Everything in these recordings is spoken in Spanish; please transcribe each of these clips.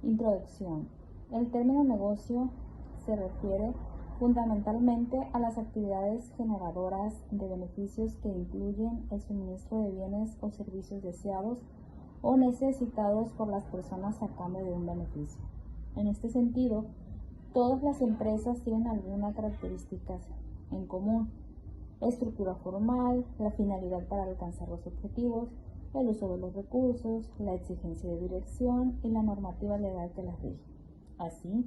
Introducción. El término negocio se refiere fundamentalmente a las actividades generadoras de beneficios que incluyen el suministro de bienes o servicios deseados o necesitados por las personas a cambio de un beneficio. En este sentido, todas las empresas tienen algunas características en común: estructura formal, la finalidad para alcanzar los objetivos, el uso de los recursos, la exigencia de dirección y la normativa legal que las rige. Así,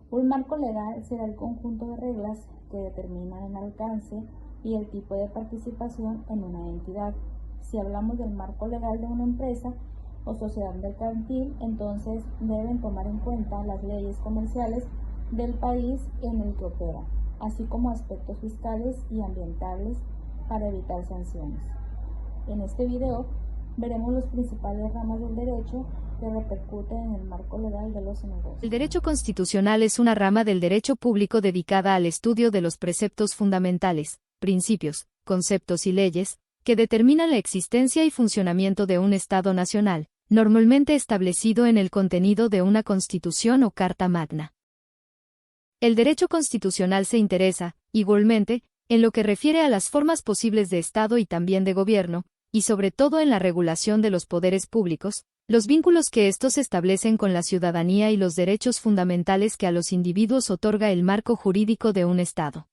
un marco legal será el conjunto de reglas que determinan el alcance y el tipo de participación en una entidad. Si hablamos del marco legal de una empresa o sociedad mercantil, entonces deben tomar en cuenta las leyes comerciales del país en el que opera, así como aspectos fiscales y ambientales para evitar sanciones. En este video veremos las principales ramas del derecho que repercuten en el marco legal de los negocios. El derecho constitucional es una rama del derecho público dedicada al estudio de los preceptos fundamentales, principios, conceptos y leyes, que determinan la existencia y funcionamiento de un Estado nacional, normalmente establecido en el contenido de una Constitución o Carta Magna. El derecho constitucional se interesa, igualmente, en lo que refiere a las formas posibles de Estado y también de gobierno, y sobre todo en la regulación de los poderes públicos, los vínculos que estos establecen con la ciudadanía y los derechos fundamentales que a los individuos otorga el marco jurídico de un Estado.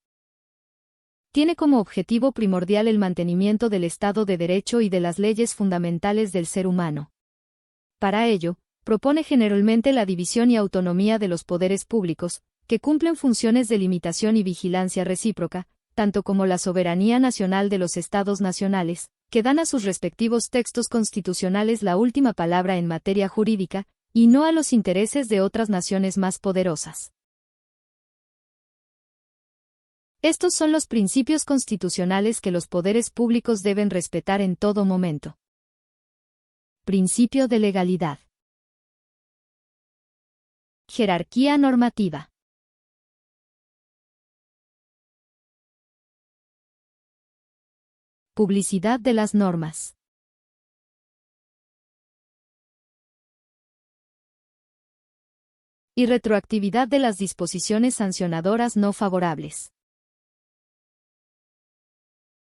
Tiene como objetivo primordial el mantenimiento del Estado de Derecho y de las leyes fundamentales del ser humano. Para ello, propone generalmente la división y autonomía de los poderes públicos, que cumplen funciones de limitación y vigilancia recíproca, tanto como la soberanía nacional de los Estados nacionales, que dan a sus respectivos textos constitucionales la última palabra en materia jurídica, y no a los intereses de otras naciones más poderosas. Estos son los principios constitucionales que los poderes públicos deben respetar en todo momento. Principio de legalidad. Jerarquía normativa. Publicidad de las normas. Y retroactividad de las disposiciones sancionadoras no favorables.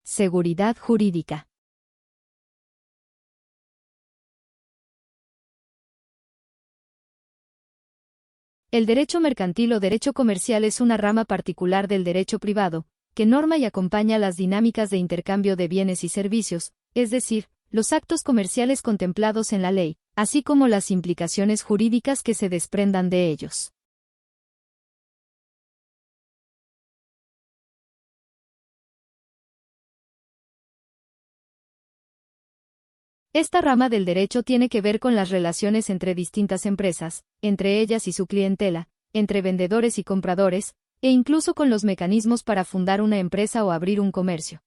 Seguridad jurídica. El derecho mercantil o derecho comercial es una rama particular del derecho privado, que norma y acompaña las dinámicas de intercambio de bienes y servicios, es decir, los actos comerciales contemplados en la ley, así como las implicaciones jurídicas que se desprendan de ellos. Esta rama del derecho tiene que ver con las relaciones entre distintas empresas, entre ellas y su clientela, entre vendedores y compradores, e incluso con los mecanismos para fundar una empresa o abrir un comercio.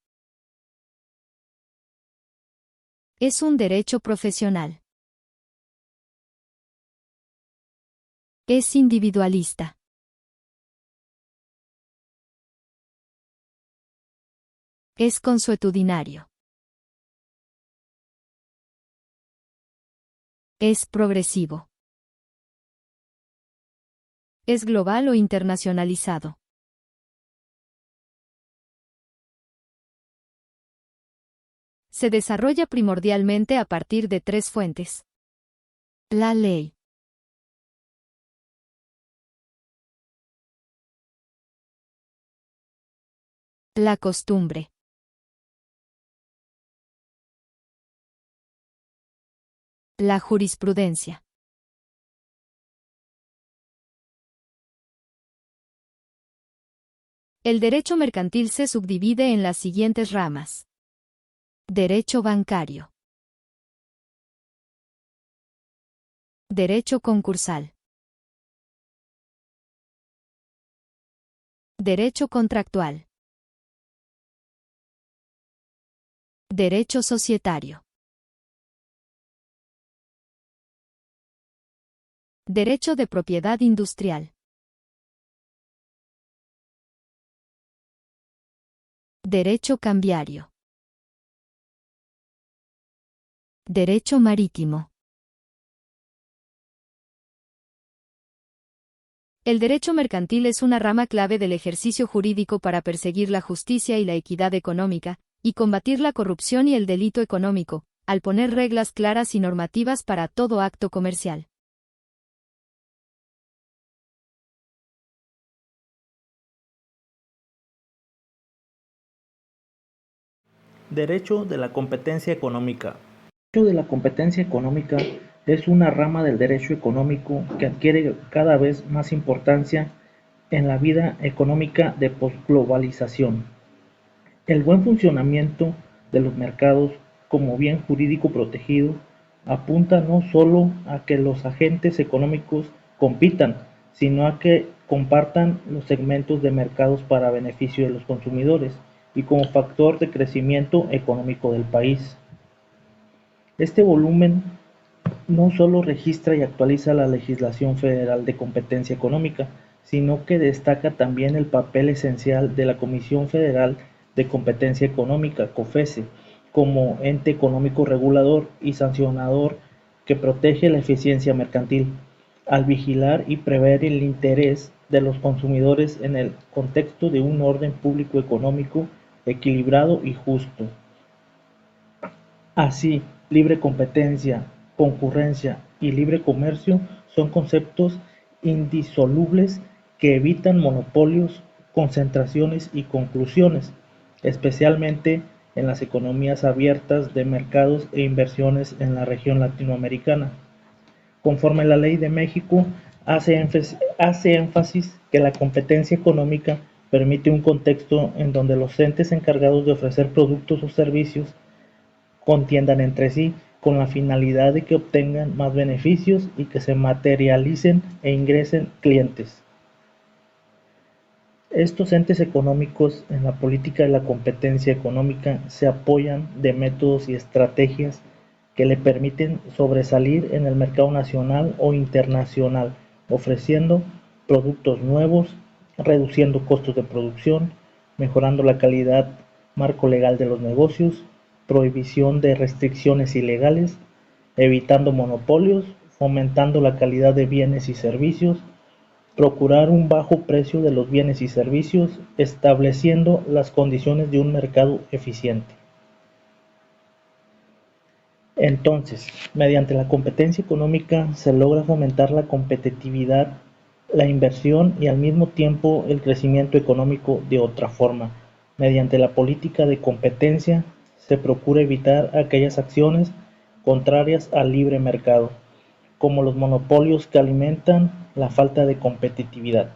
Es un derecho profesional. Es individualista. Es consuetudinario. Es progresivo. Es global o internacionalizado. Se desarrolla primordialmente a partir de tres fuentes. La ley. La costumbre. La jurisprudencia. El derecho mercantil se subdivide en las siguientes ramas. Derecho bancario. Derecho concursal. Derecho contractual. Derecho societario. Derecho de propiedad industrial. Derecho cambiario. Derecho marítimo. El derecho mercantil es una rama clave del ejercicio jurídico para perseguir la justicia y la equidad económica, y combatir la corrupción y el delito económico, al poner reglas claras y normativas para todo acto comercial. Derecho de la competencia económica. El derecho de la competencia económica es una rama del derecho económico que adquiere cada vez más importancia en la vida económica de posglobalización. El buen funcionamiento de los mercados como bien jurídico protegido apunta no solo a que los agentes económicos compitan, sino a que compartan los segmentos de mercados para beneficio de los consumidores y como factor de crecimiento económico del país. Este volumen no solo registra y actualiza la legislación federal de competencia económica, sino que destaca también el papel esencial de la Comisión Federal de Competencia Económica, COFESE, como ente económico regulador y sancionador que protege la eficiencia mercantil, al vigilar y prever el interés de los consumidores en el contexto de un orden público económico equilibrado y justo. Así, libre competencia, concurrencia y libre comercio son conceptos indisolubles que evitan monopolios, concentraciones y conclusiones, especialmente en las economías abiertas de mercados e inversiones en la región latinoamericana. Conforme la Ley de México hace énfasis que la competencia económica permite un contexto en donde los entes encargados de ofrecer productos o servicios contiendan entre sí con la finalidad de que obtengan más beneficios y que se materialicen e ingresen clientes. Estos entes económicos en la política de la competencia económica se apoyan de métodos y estrategias que le permiten sobresalir en el mercado nacional o internacional, ofreciendo productos nuevos, reduciendo costos de producción, mejorando la calidad marco legal de los negocios, prohibición de restricciones ilegales, evitando monopolios, fomentando la calidad de bienes y servicios, procurar un bajo precio de los bienes y servicios, estableciendo las condiciones de un mercado eficiente. Entonces, mediante la competencia económica se logra fomentar la competitividad, la inversión y al mismo tiempo el crecimiento económico de otra forma. Mediante la política de competencia se procura evitar aquellas acciones contrarias al libre mercado, como los monopolios que alimentan la falta de competitividad.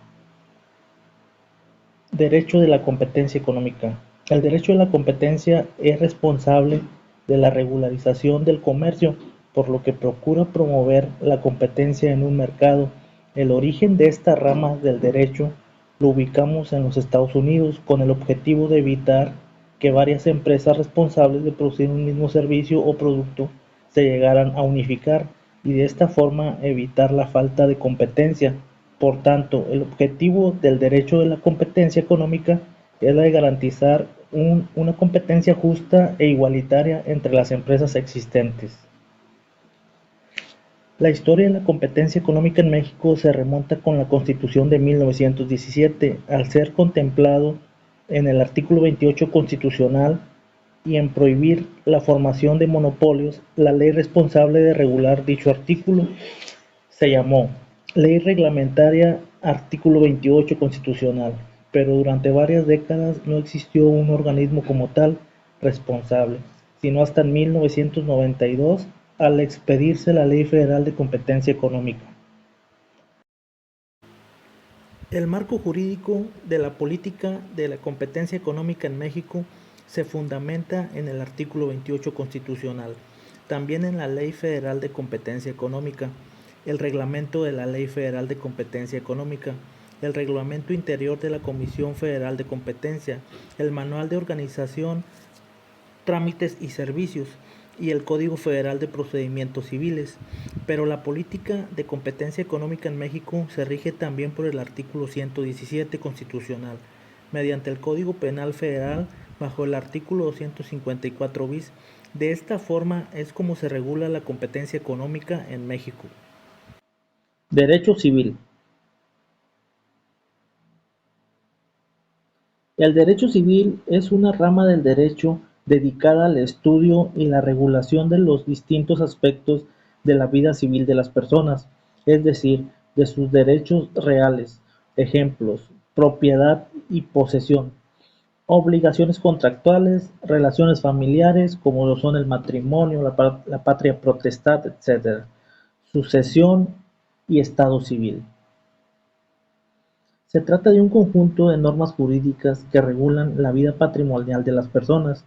Derecho de la competencia económica. El derecho de la competencia es responsable de la regularización del comercio, por lo que procura promover la competencia en un mercado. El origen de esta rama del derecho lo ubicamos en los Estados Unidos con el objetivo de evitar que varias empresas responsables de producir un mismo servicio o producto se llegaran a unificar y de esta forma evitar la falta de competencia. Por tanto, el objetivo del derecho de la competencia económica es la de garantizar una competencia justa e igualitaria entre las empresas existentes. La historia de la competencia económica en México se remonta con la Constitución de 1917, al ser contemplado en el artículo 28 constitucional y en prohibir la formación de monopolios. La ley responsable de regular dicho artículo se llamó Ley Reglamentaria Artículo 28 Constitucional, pero durante varias décadas no existió un organismo como tal responsable, sino hasta en 1992 al expedirse la Ley Federal de Competencia Económica. El marco jurídico de la política de la competencia económica en México se fundamenta en el artículo 28 constitucional, también en la Ley Federal de Competencia Económica, el reglamento de la Ley Federal de Competencia Económica, el reglamento interior de la Comisión Federal de Competencia, el manual de organización, trámites y servicios y el Código Federal de Procedimientos Civiles, pero la política de competencia económica en México se rige también por el artículo 117 constitucional, mediante el Código Penal Federal bajo el artículo 254 bis. De esta forma es como se regula la competencia económica en México. Derecho civil. El derecho civil es una rama del derecho dedicada al estudio y la regulación de los distintos aspectos de la vida civil de las personas, es decir, de sus derechos reales. Ejemplos: propiedad y posesión, obligaciones contractuales, relaciones familiares, como lo son el matrimonio, la patria potestad, etc., sucesión y estado civil. Se trata de un conjunto de normas jurídicas que regulan la vida patrimonial de las personas,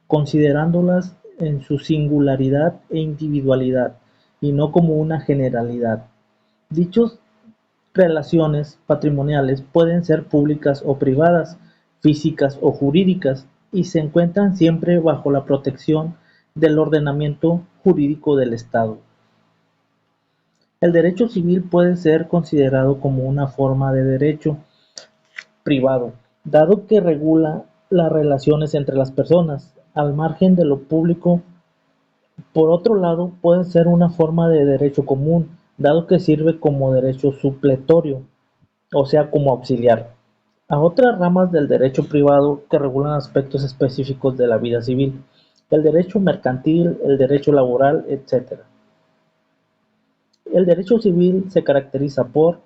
considerándolas en su singularidad e individualidad, y no como una generalidad. Dichas relaciones patrimoniales pueden ser públicas o privadas, físicas o jurídicas, y se encuentran siempre bajo la protección del ordenamiento jurídico del Estado. El derecho civil puede ser considerado como una forma de derecho privado, dado que regula las relaciones entre las personas, al margen de lo público. Por otro lado, puede ser una forma de derecho común, dado que sirve como derecho supletorio, o sea, como auxiliar, a otras ramas del derecho privado que regulan aspectos específicos de la vida civil, el derecho mercantil, el derecho laboral, etc. El derecho civil se caracteriza por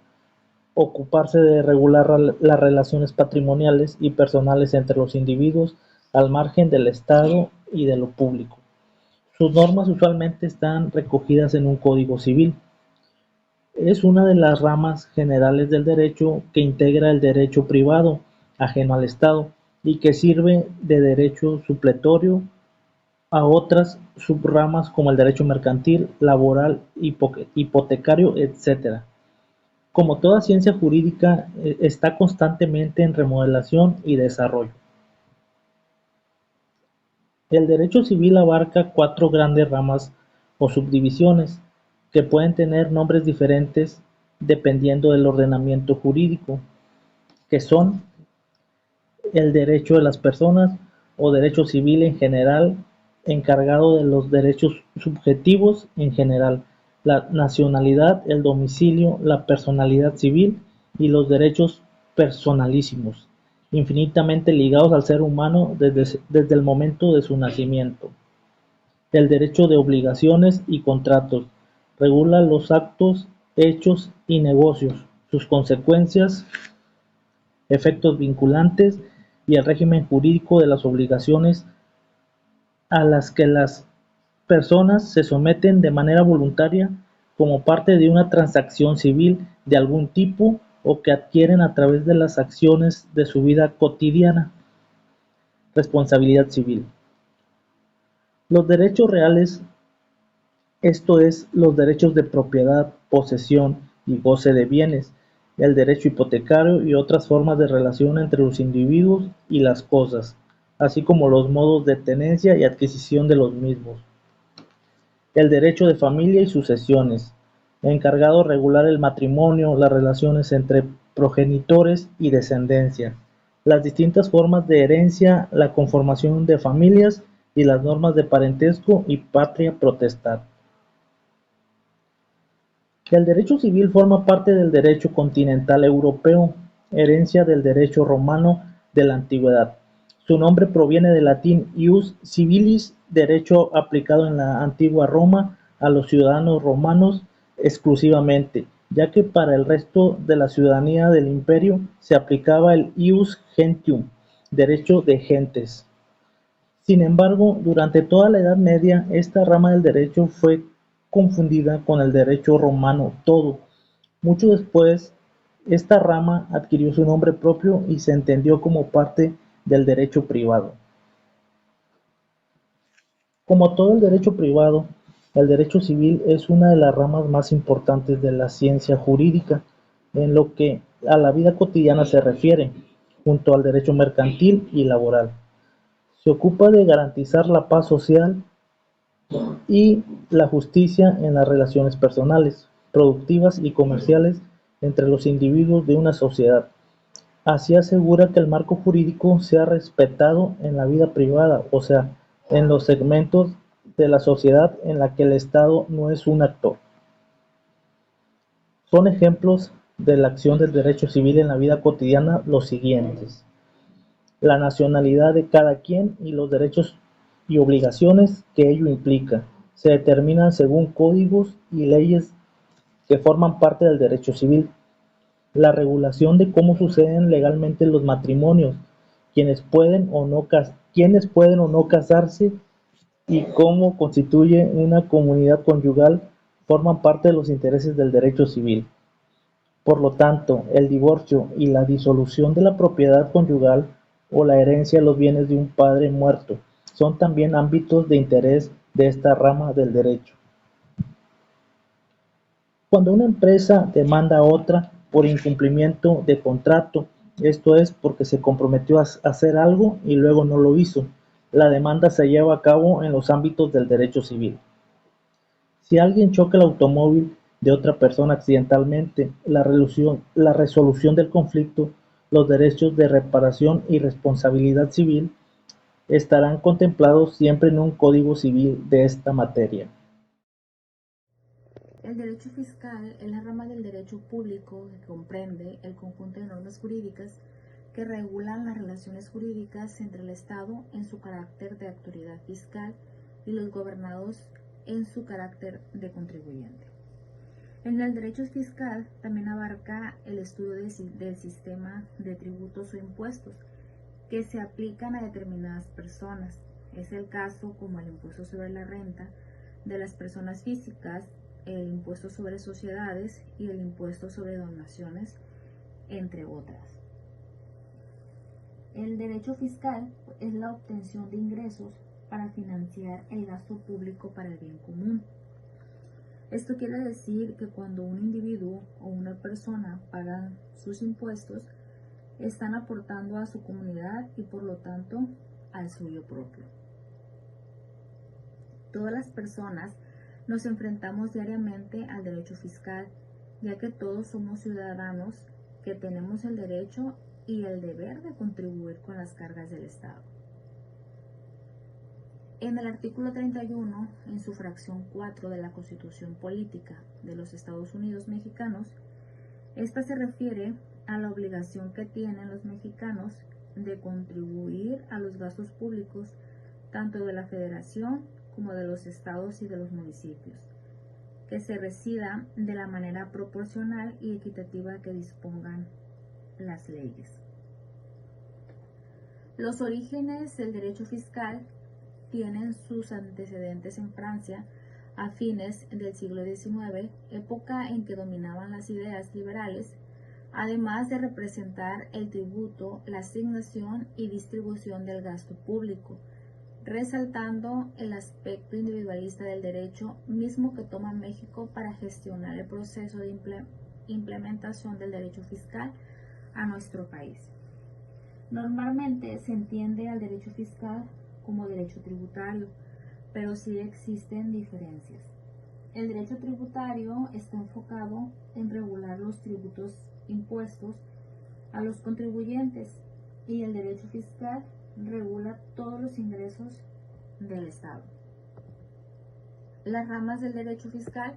ocuparse de regular las relaciones patrimoniales y personales entre los individuos al margen del Estado y de lo público. Sus normas usualmente están recogidas en un código civil. Es una de las ramas generales del derecho que integra el derecho privado, ajeno al Estado, y que sirve de derecho supletorio a otras subramas como el derecho mercantil, laboral, hipotecario, etc. Como toda ciencia jurídica, está constantemente en remodelación y desarrollo. El derecho civil abarca 4 grandes ramas o subdivisiones, que pueden tener nombres diferentes dependiendo del ordenamiento jurídico, que son el derecho de las personas o derecho civil en general, encargado de los derechos subjetivos en general, la nacionalidad, el domicilio, la personalidad civil y los derechos personalísimos, infinitamente ligados al ser humano desde el momento de su nacimiento. El derecho de obligaciones y contratos regula los actos, hechos y negocios, sus consecuencias, efectos vinculantes y el régimen jurídico de las obligaciones a las que las personas se someten de manera voluntaria como parte de una transacción civil de algún tipo o que adquieren a través de las acciones de su vida cotidiana. Responsabilidad civil. Los derechos reales, esto es, los derechos de propiedad, posesión y goce de bienes, el derecho hipotecario y otras formas de relación entre los individuos y las cosas, así como los modos de tenencia y adquisición de los mismos. El derecho de familia y sucesiones, encargado de regular el matrimonio, las relaciones entre progenitores y descendencia, las distintas formas de herencia, la conformación de familias y las normas de parentesco y patria potestad. El derecho civil forma parte del derecho continental europeo, herencia del derecho romano de la antigüedad. Su nombre proviene del latín ius civilis, derecho aplicado en la antigua Roma a los ciudadanos romanos exclusivamente, ya que para el resto de la ciudadanía del imperio se aplicaba el ius gentium, derecho de gentes. Sin embargo, durante toda la Edad Media, esta rama del derecho fue confundida con el derecho romano todo. Mucho después, esta rama adquirió su nombre propio y se entendió como parte del derecho privado. Como todo el derecho privado, el derecho civil es una de las ramas más importantes de la ciencia jurídica en lo que a la vida cotidiana se refiere, junto al derecho mercantil y laboral. Se ocupa de garantizar la paz social y la justicia en las relaciones personales, productivas y comerciales entre los individuos de una sociedad. Así asegura que el marco jurídico sea respetado en la vida privada, o sea, en los segmentos de la sociedad en la que el Estado no es un actor. Son ejemplos de la acción del derecho civil en la vida cotidiana los siguientes. la nacionalidad de cada quien y los derechos y obligaciones que ello implica. Se determinan según códigos y leyes que forman parte del derecho civil. La regulación de cómo suceden legalmente los matrimonios, quienes pueden o no casarse y cómo constituye una comunidad conyugal forman parte de los intereses del derecho civil. Por lo tanto, el divorcio y la disolución de la propiedad conyugal o la herencia de los bienes de un padre muerto son también ámbitos de interés de esta rama del derecho. Cuando una empresa demanda a otra por incumplimiento de contrato, esto es porque se comprometió a hacer algo y luego no lo hizo, la demanda se lleva a cabo en los ámbitos del derecho civil. Si alguien choca el automóvil de otra persona accidentalmente, la resolución del conflicto, los derechos de reparación y responsabilidad civil estarán contemplados siempre en un código civil de esta materia. El derecho fiscal es la rama del derecho público que comprende el conjunto de normas jurídicas que regulan las relaciones jurídicas entre el Estado en su carácter de autoridad fiscal y los gobernados en su carácter de contribuyente. En el derecho fiscal también abarca el estudio del sistema de tributos o impuestos que se aplican a determinadas personas. Es el caso como el impuesto sobre la renta de las personas físicas, el impuesto sobre sociedades y el impuesto sobre donaciones, entre otras. El derecho fiscal es la obtención de ingresos para financiar el gasto público para el bien común. Esto quiere decir que cuando un individuo o una persona pagan sus impuestos, están aportando a su comunidad y por lo tanto al suyo propio. Todas las personas nos enfrentamos diariamente al derecho fiscal, ya que todos somos ciudadanos que tenemos el derecho y el deber de contribuir con las cargas del Estado. En el artículo 31, en su fracción 4 de la Constitución Política de los Estados Unidos Mexicanos, esta se refiere a la obligación que tienen los mexicanos de contribuir a los gastos públicos tanto de la Federación como de los estados y de los municipios, que se resida de la manera proporcional y equitativa que dispongan las leyes. Los orígenes del derecho fiscal tienen sus antecedentes en Francia a fines del siglo XIX, época en que dominaban las ideas liberales, además de representar el tributo, la asignación y distribución del gasto público, resaltando el aspecto individualista del derecho mismo que toma México para gestionar el proceso de implementación del derecho fiscal a nuestro país. Normalmente se entiende al derecho fiscal como derecho tributario, pero sí existen diferencias. El derecho tributario está enfocado en regular los tributos impuestos a los contribuyentes y el derecho fiscal regula todos los ingresos del Estado. Las ramas del derecho fiscal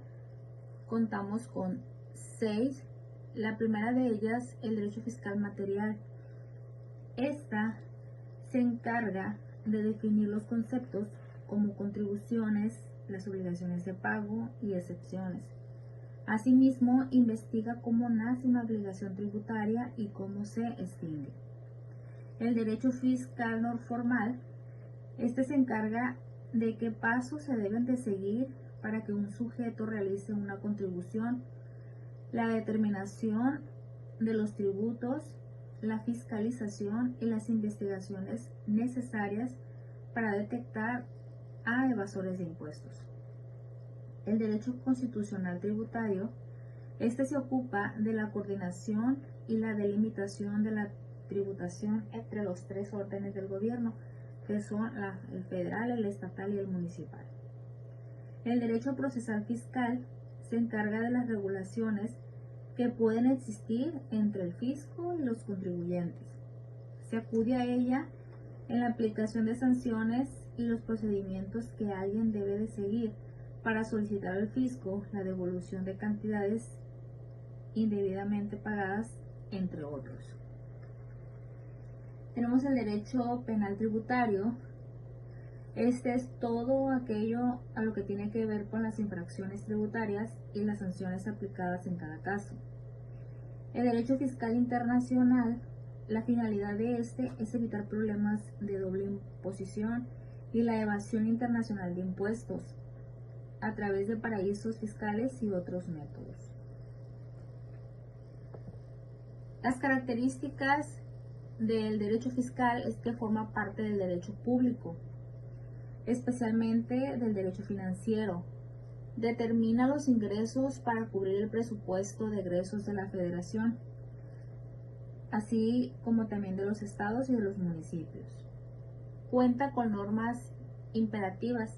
contamos con 6. La primera de ellas, el derecho fiscal material. Esta se encarga de definir los conceptos como contribuciones, las obligaciones de pago y excepciones. Asimismo, investiga cómo nace una obligación tributaria y cómo se extingue. El derecho fiscal no formal, este se encarga de qué pasos se deben de seguir para que un sujeto realice una contribución, la determinación de los tributos, la fiscalización y las investigaciones necesarias para detectar a evasores de impuestos. El derecho constitucional tributario, este se ocupa de la coordinación y la delimitación de la tributación entre los 3 órdenes del gobierno, que son el federal, el estatal y el municipal. El derecho procesal fiscal se encarga de las regulaciones que pueden existir entre el fisco y los contribuyentes. Se acude a ella en la aplicación de sanciones y los procedimientos que alguien debe de seguir para solicitar al fisco la devolución de cantidades indebidamente pagadas, entre otros. Tenemos el derecho penal tributario. Este es todo aquello a lo que tiene que ver con las infracciones tributarias y las sanciones aplicadas en cada caso. El derecho fiscal internacional, la finalidad de este es evitar problemas de doble imposición y la evasión internacional de impuestos a través de paraísos fiscales y otros métodos. Las características del derecho fiscal es que forma parte del derecho público, especialmente del derecho financiero. Determina los ingresos para cubrir el presupuesto de egresos de la Federación, así como también de los estados y de los municipios. Cuenta con normas imperativas,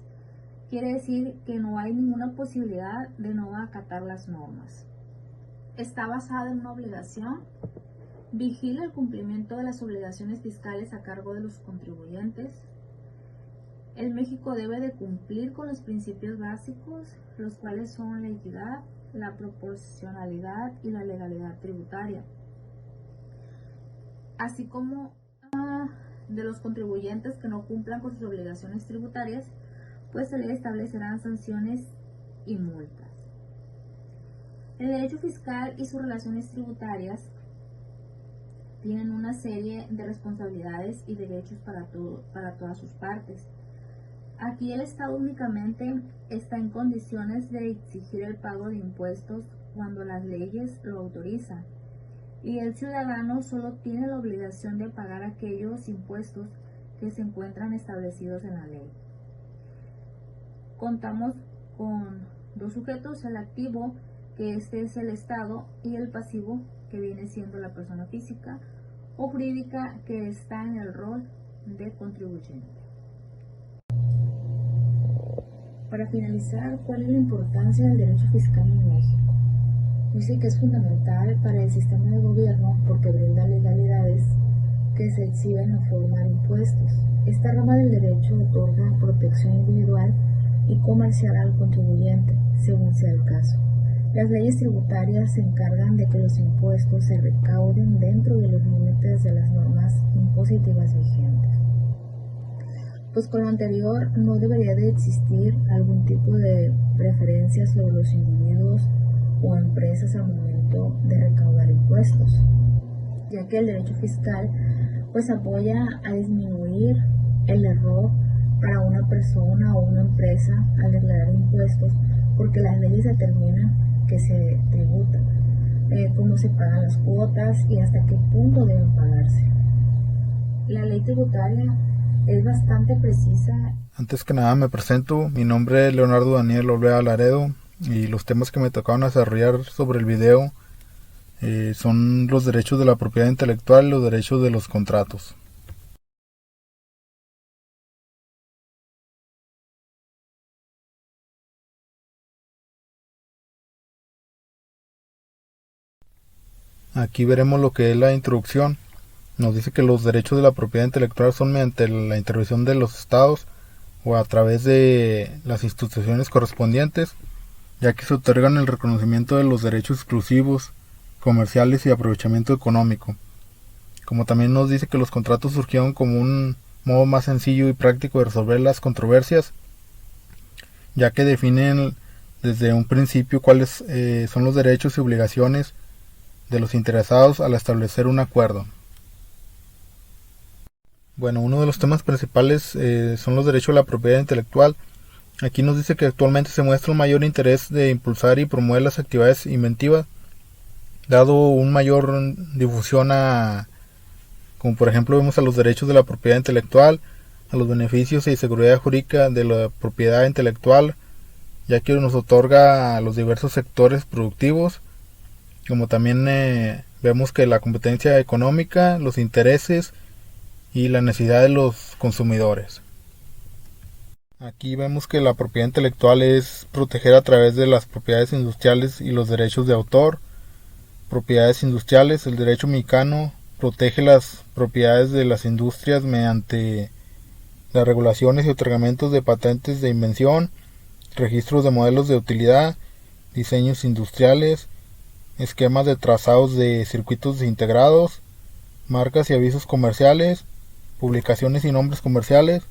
quiere decir que no hay ninguna posibilidad de no acatar las normas. Está basada en una obligación, vigila el cumplimiento de las obligaciones fiscales a cargo de los contribuyentes. El México debe de cumplir con los principios básicos, los cuales son la equidad, la proporcionalidad y la legalidad tributaria, así como de los contribuyentes que no cumplan con sus obligaciones tributarias, pues se les establecerán sanciones y multas. El derecho fiscal y sus relaciones tributarias tienen una serie de responsabilidades y derechos para todas sus partes. Aquí el Estado únicamente está en condiciones de exigir el pago de impuestos cuando las leyes lo autorizan, y el ciudadano solo tiene la obligación de pagar aquellos impuestos que se encuentran establecidos en la ley. Contamos con dos sujetos, el activo, que este es el Estado, y el pasivo, que viene siendo la persona física o jurídica que está en el rol de contribuyente. Para finalizar, ¿cuál es la importancia del derecho fiscal en México? Dice que es fundamental para el sistema de gobierno porque brinda legalidades que se exhiben en forma de impuestos. Esta rama del derecho otorga protección individual y comercial al contribuyente, según sea el caso. Las leyes tributarias se encargan de que los impuestos se recauden dentro de los límites de las normas impositivas vigentes. Pues con lo anterior no debería de existir algún tipo de preferencia sobre los individuos o empresas al momento de recaudar impuestos, ya que el derecho fiscal pues apoya a disminuir el error para una persona o una empresa al declarar impuestos, porque las leyes determinan que se tributa, cómo se pagan las cuotas y hasta qué punto deben pagarse. La ley tributaria es bastante precisa. Antes que nada me presento, mi nombre es Leonardo Daniel Olvera Laredo y los temas que me tocaron desarrollar sobre el video son los derechos de la propiedad intelectual y los derechos de los contratos. Aquí veremos lo que es la introducción. Nos dice que los derechos de la propiedad intelectual son mediante la intervención de los estados o a través de las instituciones correspondientes, ya que se otorgan el reconocimiento de los derechos exclusivos, comerciales y aprovechamiento económico. Como también nos dice que los contratos surgieron como un modo más sencillo y práctico de resolver las controversias, ya que definen desde un principio cuáles son los derechos y obligaciones de los interesados al establecer un acuerdo. Bueno, uno de los temas principales son los derechos de la propiedad intelectual. Aquí nos dice que actualmente se muestra un mayor interés de impulsar y promover las actividades inventivas, dado un mayor difusión como por ejemplo vemos a los derechos de la propiedad intelectual, a los beneficios y seguridad jurídica de la propiedad intelectual, ya que nos otorga a los diversos sectores productivos, como también vemos que la competencia económica, los intereses y la necesidad de los consumidores. Aquí vemos que la propiedad intelectual es proteger a través de las propiedades industriales y los derechos de autor. Propiedades industriales, el derecho mexicano protege las propiedades de las industrias mediante las regulaciones y otorgamientos de patentes de invención, registros de modelos de utilidad, diseños industriales, esquemas de trazados de circuitos integrados, marcas y avisos comerciales, publicaciones y nombres comerciales,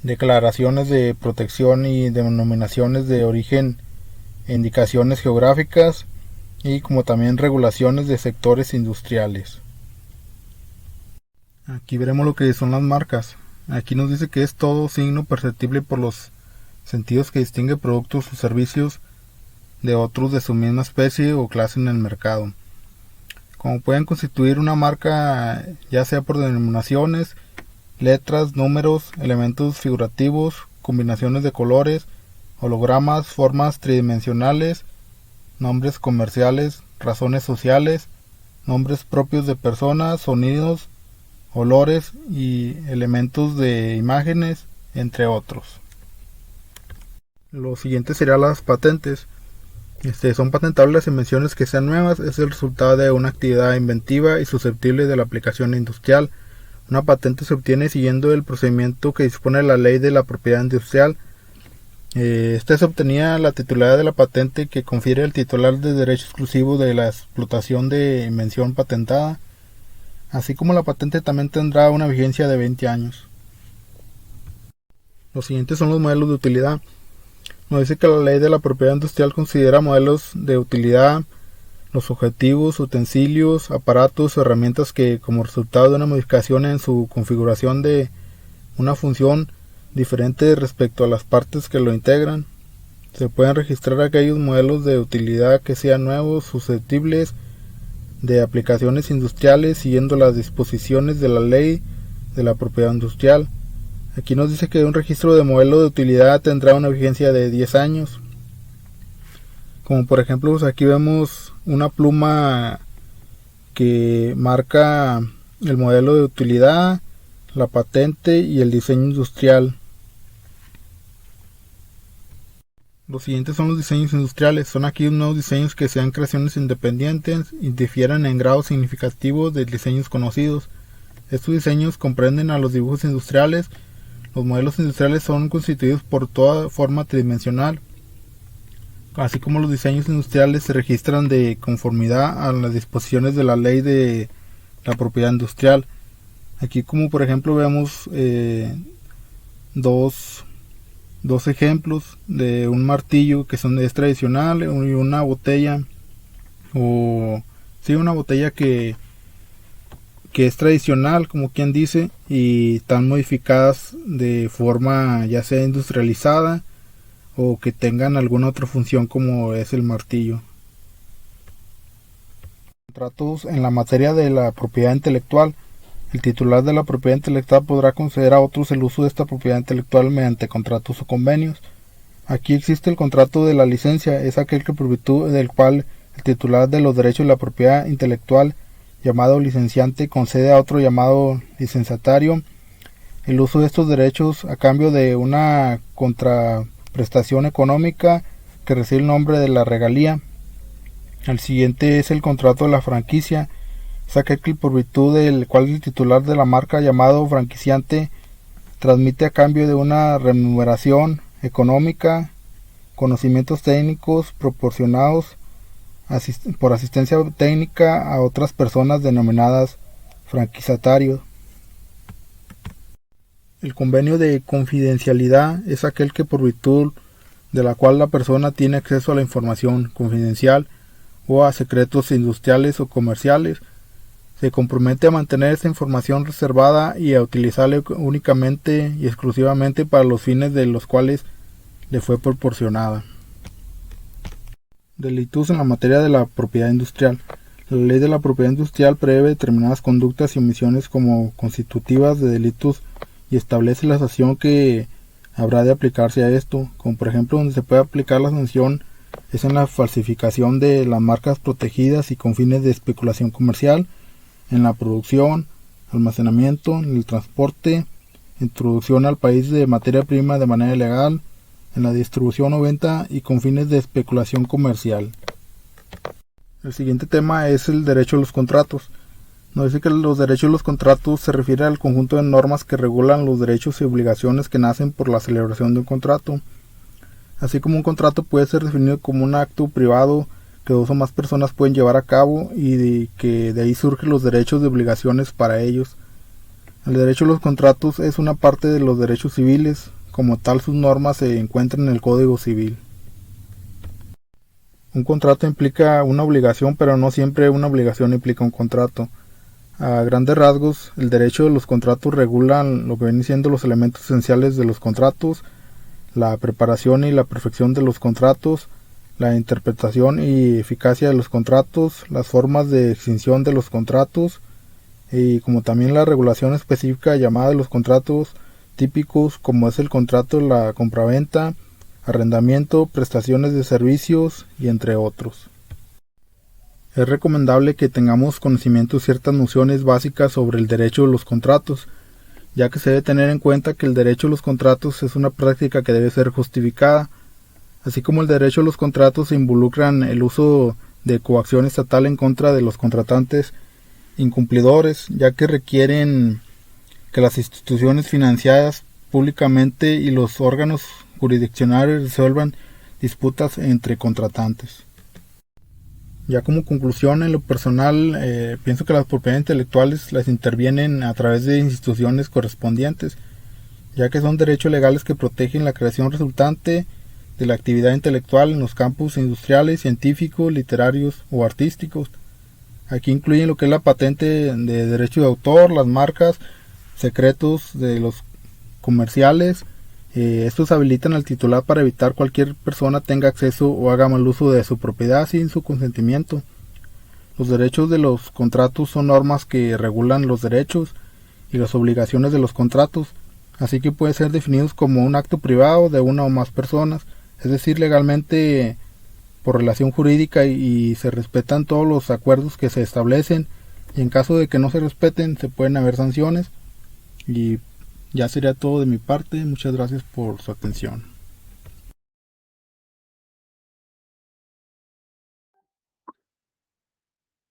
declaraciones de protección y denominaciones de origen e indicaciones geográficas, y como también regulaciones de sectores industriales. Aquí veremos lo que son las marcas. Aquí nos dice que es todo signo perceptible por los sentidos que distingue productos o servicios de otros de su misma especie o clase en el mercado. Como pueden constituir una marca ya sea por denominaciones, letras, números, elementos figurativos, combinaciones de colores, hologramas, formas tridimensionales, nombres comerciales, razones sociales, nombres propios de personas, sonidos, olores y elementos de imágenes, entre otros. Lo siguiente serían las patentes. Son patentables las invenciones que sean nuevas, es el resultado de una actividad inventiva y susceptible de la aplicación industrial. Una patente se obtiene siguiendo el procedimiento que dispone la ley de la propiedad industrial. Esta se obtenía la titularidad de la patente que confiere al titular de derecho exclusivo de la explotación de invención patentada, así como la patente también tendrá una vigencia de 20 años. Los siguientes son los modelos de utilidad. Nos dice que la ley de la propiedad industrial considera modelos de utilidad los objetivos, utensilios, aparatos o herramientas que, como resultado de una modificación en su configuración de una función diferente respecto a las partes que lo integran, se pueden registrar aquellos modelos de utilidad que sean nuevos, susceptibles de aplicaciones industriales siguiendo las disposiciones de la ley de la propiedad industrial. Aquí nos dice que un registro de modelo de utilidad tendrá una vigencia de 10 años. Como por ejemplo, pues aquí vemos una pluma que marca el modelo de utilidad, la patente y el diseño industrial. Los siguientes son los diseños industriales. Son aquí unos diseños que sean creaciones independientes y difieren en grado significativo de diseños conocidos. Estos diseños comprenden a los dibujos industriales. Los modelos industriales son constituidos por toda forma tridimensional, así como los diseños industriales se registran de conformidad a las disposiciones de la ley de la propiedad industrial. Aquí como por ejemplo vemos dos ejemplos de un martillo que es tradicional y una botella una botella que es tradicional, como quien dice, y están modificadas de forma ya sea industrializada o que tengan alguna otra función como es el martillo. Contratos en la materia de la propiedad intelectual. El titular de la propiedad intelectual podrá conceder a otros el uso de esta propiedad intelectual mediante contratos o convenios. Aquí existe el contrato de la licencia, es aquel que por virtud del cual el titular de los derechos de la propiedad intelectual, llamado licenciante, concede a otro llamado licenciatario el uso de estos derechos a cambio de una contraprestación económica que recibe el nombre de la regalía. El siguiente es el contrato de la franquicia, es aquel que por virtud del cual el titular de la marca llamado franquiciante transmite a cambio de una remuneración económica conocimientos técnicos proporcionados por asistencia técnica a otras personas denominadas franquiciatarios. El convenio de confidencialidad es aquel que por virtud de la cual la persona tiene acceso a la información confidencial o a secretos industriales o comerciales, se compromete a mantener esta información reservada y a utilizarla únicamente y exclusivamente para los fines de los cuales le fue proporcionada. Delitos en la materia de la propiedad industrial. La ley de la propiedad industrial prevé determinadas conductas y omisiones como constitutivas de delitos y establece la sanción que habrá de aplicarse a esto, como por ejemplo donde se puede aplicar la sanción es en la falsificación de las marcas protegidas y con fines de especulación comercial, en la producción, almacenamiento, en el transporte, introducción al país de materia prima de manera ilegal, en la distribución o venta y con fines de especulación comercial. El siguiente tema es el derecho a los contratos. Nos dice que los derechos de los contratos se refiere al conjunto de normas que regulan los derechos y obligaciones que nacen por la celebración de un contrato. Así como un contrato puede ser definido como un acto privado que dos o más personas pueden llevar a cabo y que de ahí surgen los derechos y obligaciones para ellos. El derecho a los contratos es una parte de los derechos civiles, como tal sus normas se encuentran en el Código Civil. Un contrato implica una obligación, pero no siempre una obligación implica un contrato. A grandes rasgos, el derecho de los contratos regulan lo que vienen siendo los elementos esenciales de los contratos, la preparación y la perfección de los contratos, la interpretación y eficacia de los contratos, las formas de extinción de los contratos, y como también la regulación específica llamada de los contratos típicos, como es el contrato de la compraventa, arrendamiento, prestaciones de servicios y entre otros. Es recomendable que tengamos conocimiento de ciertas nociones básicas sobre el derecho de los contratos, ya que se debe tener en cuenta que el derecho a los contratos es una práctica que debe ser justificada, así como el derecho a los contratos involucran el uso de coacción estatal en contra de los contratantes incumplidores, ya que requieren que las instituciones financiadas públicamente y los órganos jurisdiccionales resuelvan disputas entre contratantes. Ya como conclusión, en lo personal, pienso que las propiedades intelectuales las intervienen a través de instituciones correspondientes, ya que son derechos legales que protegen la creación resultante de la actividad intelectual en los campos industriales, científicos, literarios o artísticos. Aquí incluyen lo que es la patente de derecho de autor, las marcas, secretos de los comerciales. Estos habilitan al titular para evitar cualquier persona tenga acceso o haga mal uso de su propiedad sin su consentimiento. Los derechos de los contratos son normas que regulan los derechos y las obligaciones de los contratos, así que pueden ser definidos como un acto privado de una o más personas, es decir, legalmente por relación jurídica y se respetan todos los acuerdos que se establecen, y en caso de que no se respeten se pueden haber sanciones. Y ya sería todo de mi parte. Muchas gracias por su atención.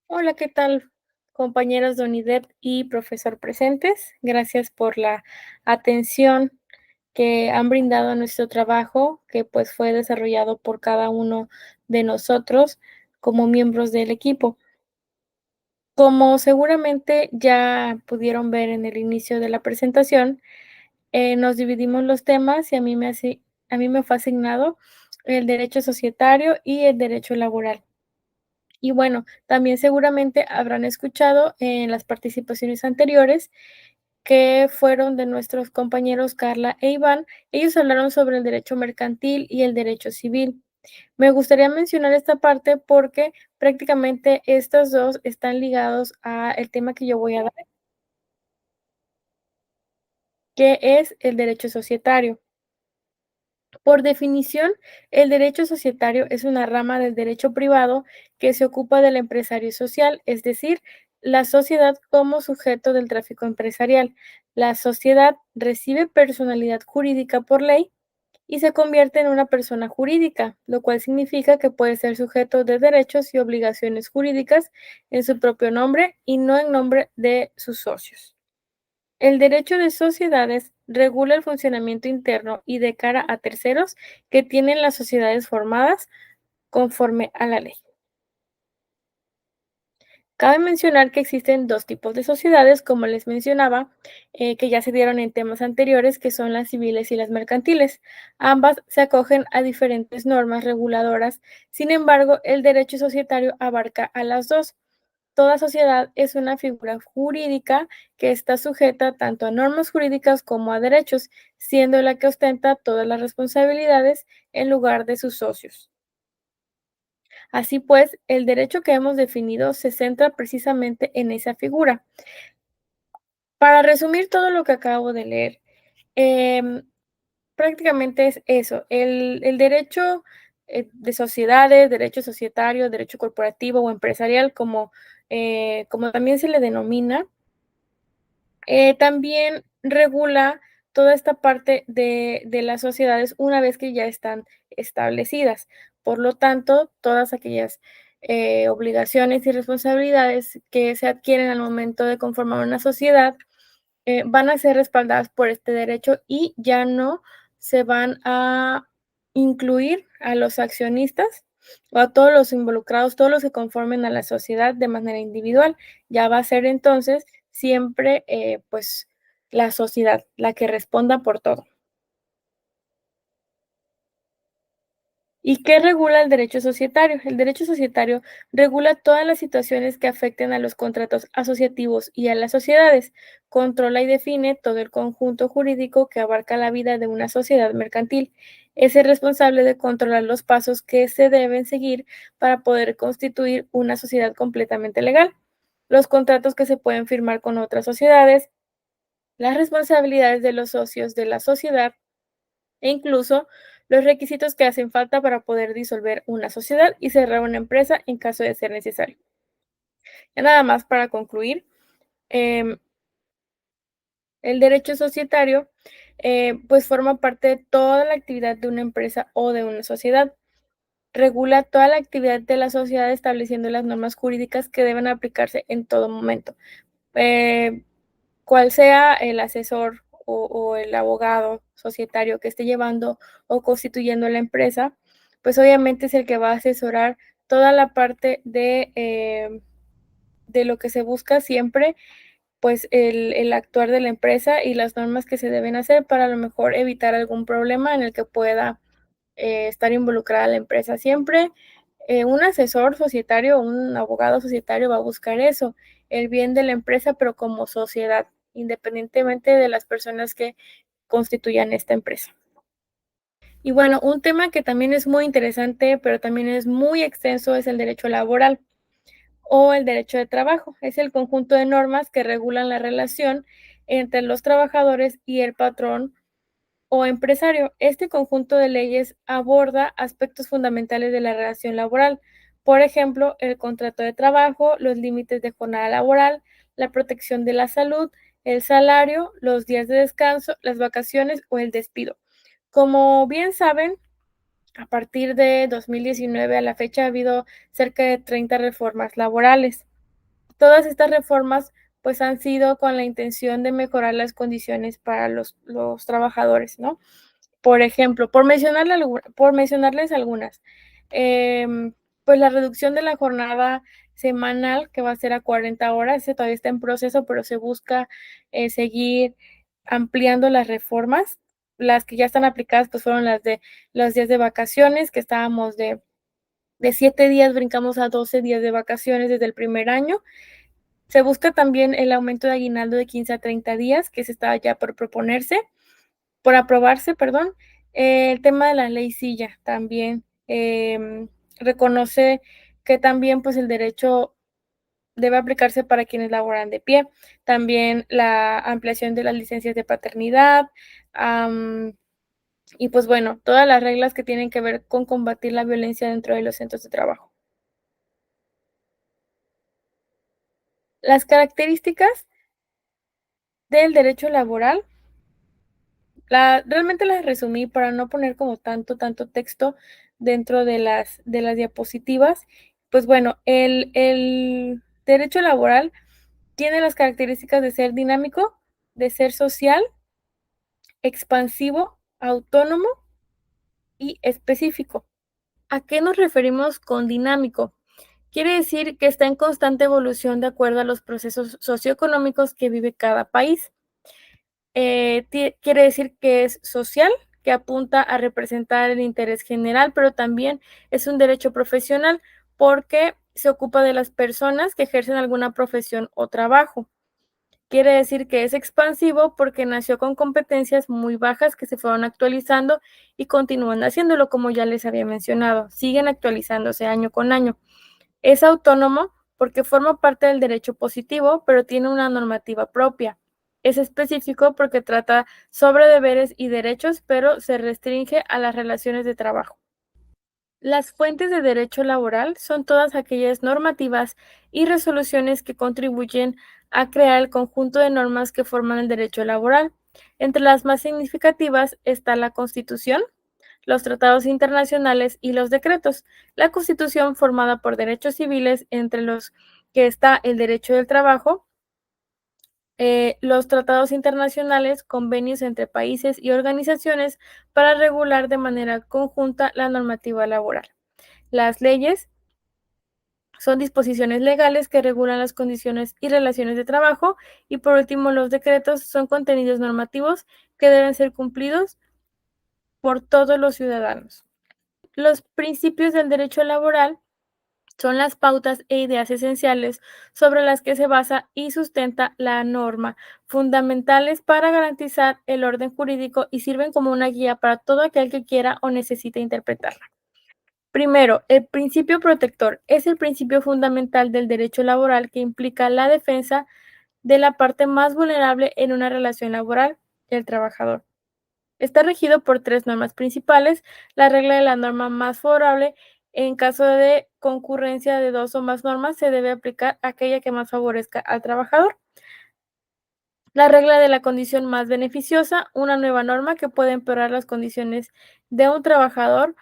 Hola, ¿qué tal, compañeros de UNIDEP y profesor presentes? Gracias por la atención que han brindado a nuestro trabajo, que pues fue desarrollado por cada uno de nosotros como miembros del equipo. Como seguramente ya pudieron ver en el inicio de la presentación, nos dividimos los temas y a mí me fue asignado el derecho societario y el derecho laboral. Y bueno, también seguramente habrán escuchado en las participaciones anteriores que fueron de nuestros compañeros Carla e Iván. Ellos hablaron sobre el derecho mercantil y el derecho civil. Me gustaría mencionar esta parte porque prácticamente estos dos están ligados a el tema que yo voy a dar, que es el derecho societario. Por definición, el derecho societario es una rama del derecho privado que se ocupa del empresario social, es decir, la sociedad como sujeto del tráfico empresarial. La sociedad recibe personalidad jurídica por ley y se convierte en una persona jurídica, lo cual significa que puede ser sujeto de derechos y obligaciones jurídicas en su propio nombre y no en nombre de sus socios. El derecho de sociedades regula el funcionamiento interno y de cara a terceros que tienen las sociedades formadas conforme a la ley. Cabe mencionar que existen dos tipos de sociedades, como les mencionaba, que ya se dieron en temas anteriores, que son las civiles y las mercantiles. Ambas se acogen a diferentes normas reguladoras, sin embargo, el derecho societario abarca a las dos. Toda sociedad es una figura jurídica que está sujeta tanto a normas jurídicas como a derechos, siendo la que ostenta todas las responsabilidades en lugar de sus socios. Así pues, el derecho que hemos definido se centra precisamente en esa figura. Para resumir todo lo que acabo de leer, em, prácticamente es eso, el derecho de sociedades, derecho societario, derecho corporativo o empresarial, como también se le denomina, también regula toda esta parte de las sociedades una vez que ya están establecidas. Por lo tanto, todas aquellas obligaciones y responsabilidades que se adquieren al momento de conformar una sociedad van a ser respaldadas por este derecho y ya no se van a incluir a los accionistas o a todos los involucrados, todos los que conformen a la sociedad de manera individual. Ya va a ser entonces siempre pues la sociedad la que responda por todo. ¿Y qué regula el derecho societario? El derecho societario regula todas las situaciones que afecten a los contratos asociativos y a las sociedades. Controla y define todo el conjunto jurídico que abarca la vida de una sociedad mercantil. Es el responsable de controlar los pasos que se deben seguir para poder constituir una sociedad completamente legal, los contratos que se pueden firmar con otras sociedades, las responsabilidades de los socios de la sociedad e incluso los requisitos que hacen falta para poder disolver una sociedad y cerrar una empresa en caso de ser necesario. Ya nada más para concluir, em, el derecho societario pues forma parte de toda la actividad de una empresa o de una sociedad. Regula toda la actividad de la sociedad estableciendo las normas jurídicas que deben aplicarse en todo momento. Eh, Cual sea el asesor o el abogado societario que esté llevando o constituyendo la empresa, pues obviamente es el que va a asesorar toda la parte de lo que se busca siempre, pues el actuar de la empresa y las normas que se deben hacer para a lo mejor evitar algún problema en el que pueda estar involucrada la empresa. Siempre un asesor societario o un abogado societario va a buscar eso, el bien de la empresa, pero como sociedad, independientemente de las personas que constituyan esta empresa. Y bueno, un tema que también es muy interesante, pero también es muy extenso, es el derecho laboral o el derecho de trabajo. Es el conjunto de normas que regulan la relación entre los trabajadores y el patrón o empresario. Este conjunto de leyes aborda aspectos fundamentales de la relación laboral, por ejemplo, el contrato de trabajo, los límites de jornada laboral, la protección de la salud, el salario, los días de descanso, las vacaciones o el despido. Como bien saben, a partir de 2019 a la fecha ha habido cerca de 30 reformas laborales. Todas estas reformas pues han sido con la intención de mejorar las condiciones para los trabajadores, ¿no? Por ejemplo, por mencionarles algunas, pues la reducción de la jornada semanal, que va a ser a 40 horas, ese todavía está en proceso, pero se busca seguir ampliando las reformas. Las que ya están aplicadas, pues fueron las de los días de vacaciones, que estábamos de 7 días, brincamos a 12 días de vacaciones desde el primer año. Se busca también el aumento de aguinaldo de 15 a 30 días, que se está ya por proponerse por aprobarse, perdón. El tema de la ley Silla también reconoce que también pues el derecho debe aplicarse para quienes laboran de pie. También la ampliación de las licencias de paternidad y pues bueno, todas las reglas que tienen que ver con combatir la violencia dentro de los centros de trabajo. Las características del derecho laboral realmente las resumí para no poner como tanto texto dentro de las diapositivas. Pues bueno, el derecho laboral tiene las características de ser dinámico, de ser social, expansivo, autónomo y específico. ¿A qué nos referimos con dinámico? Quiere decir que está en constante evolución de acuerdo a los procesos socioeconómicos que vive cada país. Quiere decir que es social, que apunta a representar el interés general, pero también es un derecho profesional porque se ocupa de las personas que ejercen alguna profesión o trabajo. Quiere decir que es expansivo porque nació con competencias muy bajas que se fueron actualizando y continúan haciéndolo, como ya les había mencionado. Siguen actualizándose año con año. Es autónomo porque forma parte del derecho positivo, pero tiene una normativa propia. Es específico porque trata sobre deberes y derechos, pero se restringe a las relaciones de trabajo. Las fuentes de derecho laboral son todas aquellas normativas y resoluciones que contribuyen a crear el conjunto de normas que forman el derecho laboral. Entre las más significativas está la Constitución, los tratados internacionales y los decretos. La Constitución formada por derechos civiles, entre los que está el derecho del trabajo, los tratados internacionales, convenios entre países y organizaciones para regular de manera conjunta la normativa laboral. Las leyes son disposiciones legales que regulan las condiciones y relaciones de trabajo. Y por último, los decretos son contenidos normativos que deben ser cumplidos por todos los ciudadanos. Los principios del derecho laboral son las pautas e ideas esenciales sobre las que se basa y sustenta la norma, fundamentales para garantizar el orden jurídico y sirven como una guía para todo aquel que quiera o necesite interpretarla. Primero, el principio protector es el principio fundamental del derecho laboral que implica la defensa de la parte más vulnerable en una relación laboral, el trabajador. Está regido por tres normas principales. La regla de la norma más favorable: en caso de concurrencia de dos o más normas, se debe aplicar aquella que más favorezca al trabajador. La regla de la condición más beneficiosa: una nueva norma que puede empeorar las condiciones de un trabajador.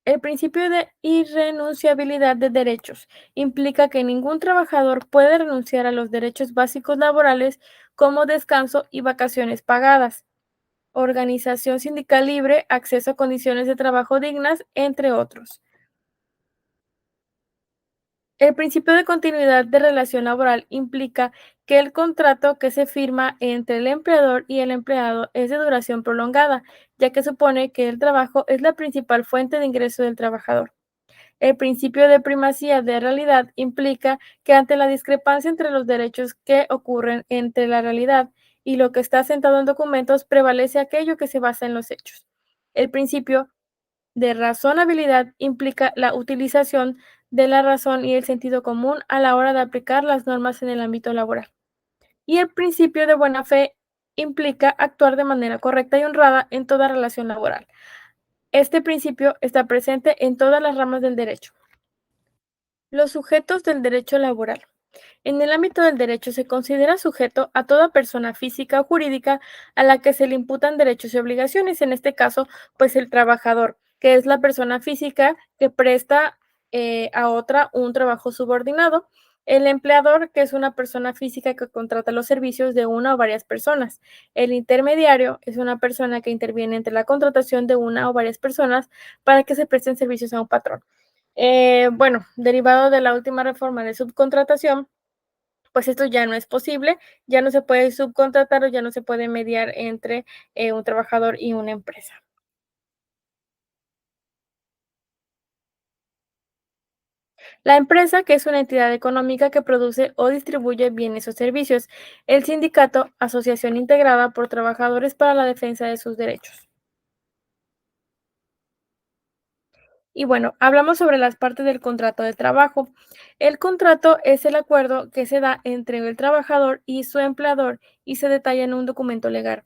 El principio de irrenunciabilidad de derechos implica que ningún trabajador puede renunciar a los derechos básicos laborales como descanso y vacaciones pagadas, organización sindical libre, acceso a condiciones de trabajo dignas, entre otros. El principio de continuidad de relación laboral implica que el contrato que se firma entre el empleador y el empleado es de duración prolongada, ya que supone que el trabajo es la principal fuente de ingreso del trabajador. El principio de primacía de realidad implica que ante la discrepancia entre los derechos que ocurren entre la realidad y lo que está sentado en documentos, prevalece aquello que se basa en los hechos. El principio de razonabilidad implica la utilización de la razón y el sentido común a la hora de aplicar las normas en el ámbito laboral. Y el principio de buena fe implica actuar de manera correcta y honrada en toda relación laboral. Este principio está presente en todas las ramas del derecho. Los sujetos del derecho laboral. En el ámbito del derecho se considera sujeto a toda persona física o jurídica a la que se le imputan derechos y obligaciones. En este caso, pues el trabajador, que es la persona física que presta a otra un trabajo subordinado. El empleador, que es una persona física que contrata los servicios de una o varias personas. El intermediario es una persona que interviene entre la contratación de una o varias personas para que se presten servicios a un patrón. Bueno, derivado de la última reforma de subcontratación, pues esto ya no es posible, ya no se puede subcontratar o ya no se puede mediar entre un trabajador y una empresa. La empresa, que es una entidad económica que produce o distribuye bienes o servicios. El sindicato, asociación integrada por trabajadores para la defensa de sus derechos. Y bueno, hablamos sobre las partes del contrato de trabajo. El contrato es el acuerdo que se da entre el trabajador y su empleador y se detalla en un documento legal.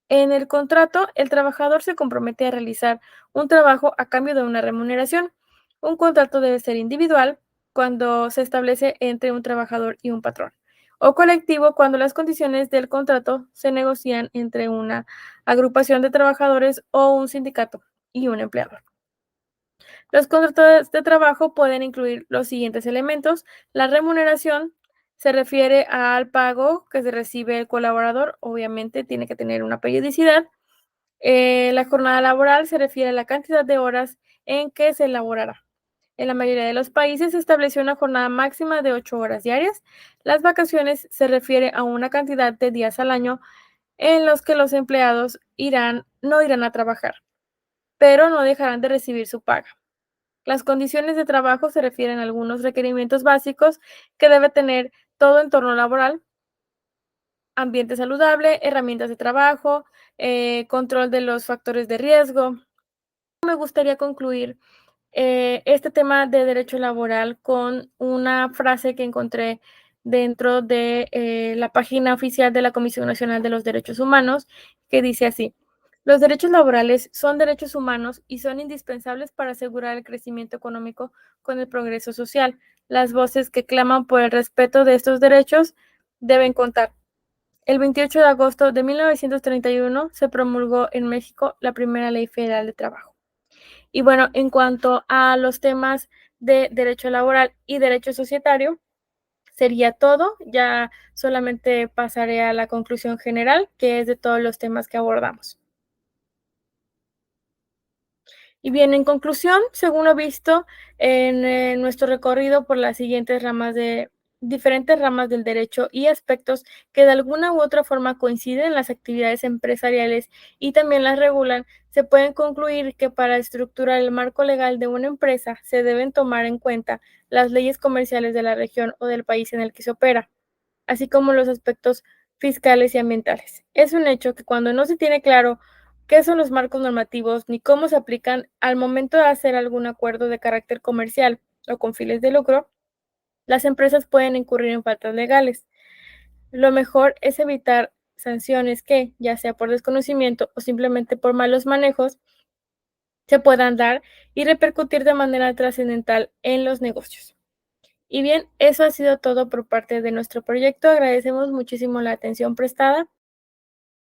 En el contrato, el trabajador se compromete a realizar un trabajo a cambio de una remuneración. Un contrato debe ser individual cuando se establece entre un trabajador y un patrón, o colectivo cuando las condiciones del contrato se negocian entre una agrupación de trabajadores o un sindicato y un empleador. Los contratos de trabajo pueden incluir los siguientes elementos. La remuneración se refiere al pago que se recibe el colaborador, obviamente tiene que tener una periodicidad. La jornada laboral se refiere a la cantidad de horas en que se elaborará. En la mayoría de los países se estableció una jornada máxima de 8 horas diarias. Las vacaciones se refiere a una cantidad de días al año en los que los empleados no irán a trabajar, pero no dejarán de recibir su paga. Las condiciones de trabajo se refieren a algunos requerimientos básicos que debe tener todo entorno laboral: ambiente saludable, herramientas de trabajo, control de los factores de riesgo. Me gustaría concluir este tema de derecho laboral con una frase que encontré dentro de la página oficial de la Comisión Nacional de los Derechos Humanos, que dice así: los derechos laborales son derechos humanos y son indispensables para asegurar el crecimiento económico con el progreso social. Las voces que claman por el respeto de estos derechos deben contar. El 28 de agosto de 1931 se promulgó en México la primera Ley Federal de Trabajo. Y bueno, en cuanto a los temas de derecho laboral y derecho societario, sería todo. Ya solamente pasaré a la conclusión general, que es de todos los temas que abordamos. Y bien, en conclusión, según lo visto en nuestro recorrido por las siguientes ramas de diferentes ramas del derecho y aspectos que de alguna u otra forma coinciden en las actividades empresariales y también las regulan, se pueden concluir que para estructurar el marco legal de una empresa se deben tomar en cuenta las leyes comerciales de la región o del país en el que se opera, así como los aspectos fiscales y ambientales. Es un hecho que cuando no se tiene claro qué son los marcos normativos ni cómo se aplican al momento de hacer algún acuerdo de carácter comercial o con fines de lucro, las empresas pueden incurrir en faltas legales. Lo mejor es evitar sanciones que, ya sea por desconocimiento o simplemente por malos manejos, se puedan dar y repercutir de manera trascendental en los negocios. Y bien, eso ha sido todo por parte de nuestro proyecto. Agradecemos muchísimo la atención prestada.